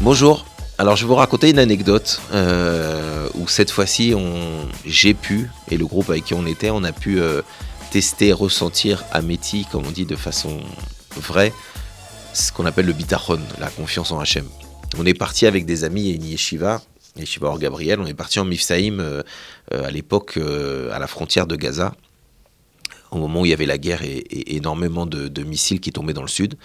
Bonjour, alors je vais vous raconter une anecdote où cette fois-ci j'ai pu, et le groupe avec qui on était, on a pu tester, ressentir Ameti, comme on dit de façon vraie, ce qu'on appelle le bitachon, la confiance en Hachem. On est parti avec des amis et une yeshiva Or Gabriel, on est parti en Mifsaïm à l'époque à la frontière de Gaza, au moment où il y avait la guerre et énormément de missiles qui tombaient dans le sud,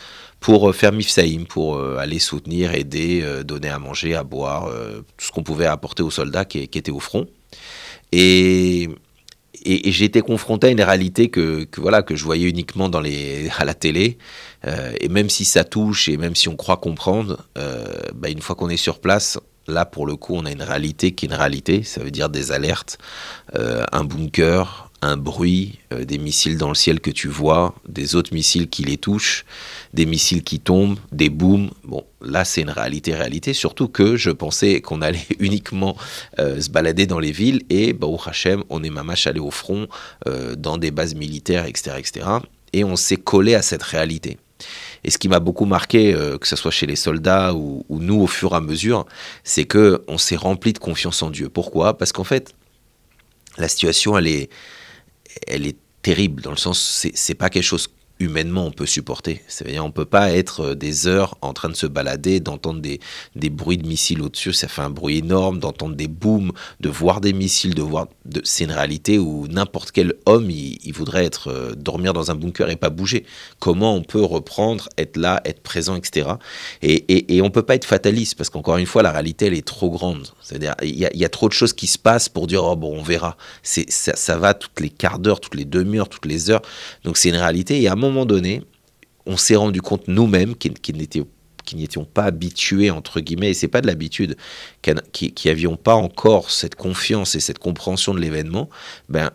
pour faire Mifsaïm, pour aller soutenir, aider, donner à manger, à boire, tout ce qu'on pouvait apporter aux soldats qui étaient au front. Et, et j'ai été confronté à une réalité que je voyais uniquement à la télé, et même si ça touche, et même si on croit comprendre, une fois qu'on est sur place, là pour le coup on a une réalité qui est une réalité, ça veut dire des alertes, un bunker, un bruit, des missiles dans le ciel que tu vois, des autres missiles qui les touchent, des missiles qui tombent, des booms. Bon, là c'est une réalité, surtout que je pensais qu'on allait uniquement se balader dans les villes et, Baruch Hashem, on est mamash allé au front, dans des bases militaires, etc. Et on s'est collé à cette réalité. Et ce qui m'a beaucoup marqué, que ce soit chez les soldats ou nous au fur et à mesure, c'est qu'on s'est rempli de confiance en Dieu. Pourquoi ? Parce qu'en fait, la situation, elle est terrible, dans le sens, c'est pas quelque chose humainement on peut supporter. C'est-à-dire on peut pas être des heures en train de se balader, d'entendre des bruits de missiles au-dessus, ça fait un bruit énorme, d'entendre des booms, de voir des missiles, c'est une réalité où n'importe quel homme, il voudrait dormir dans un bunker et pas bouger. Comment on peut reprendre, être là, être présent, etc. Et on peut pas être fataliste, parce qu'encore une fois, la réalité, elle est trop grande. C'est-à-dire, il y a trop de choses qui se passent pour dire, oh bon, on verra. Ça va toutes les quarts d'heure, toutes les demi-heures, toutes les heures. Donc c'est une réalité. Et à un moment donné, on s'est rendu compte nous-mêmes qui n'étions pas habitués, entre guillemets, et c'est pas de l'habitude, qui avions pas encore cette confiance et cette compréhension de l'événement,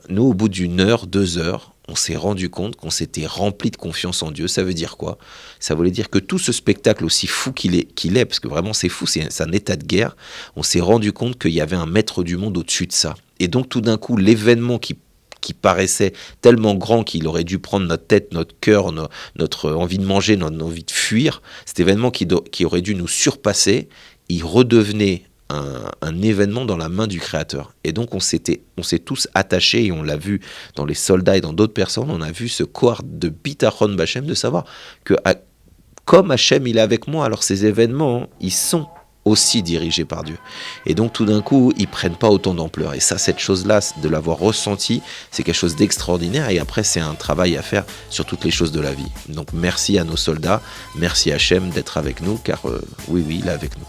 nous, au bout d'une heure, 2 heures, on s'est rendu compte qu'on s'était rempli de confiance en Dieu. Ça veut dire quoi ? Ça voulait dire que tout ce spectacle, aussi fou qu'il est, parce que vraiment c'est fou, c'est un état de guerre, on s'est rendu compte qu'il y avait un maître du monde au-dessus de ça. Et donc tout d'un coup, l'événement qui paraissait tellement grand qu'il aurait dû prendre notre tête, notre cœur, notre envie de manger, notre envie de fuir, cet événement qui aurait dû nous surpasser, il redevenait un événement dans la main du Créateur. Et donc on s'est tous attachés, et on l'a vu dans les soldats et dans d'autres personnes, on a vu ce corps de bitachon b'Hashem, de savoir que comme Hachem il est avec moi, alors ces événements, ils sont aussi dirigés par Dieu. Et donc tout d'un coup, ils prennent pas autant d'ampleur. Et ça, cette chose-là, de l'avoir ressenti, c'est quelque chose d'extraordinaire. Et après, c'est un travail à faire sur toutes les choses de la vie. Donc merci à nos soldats, merci à Hachem d'être avec nous, car oui, il est avec nous.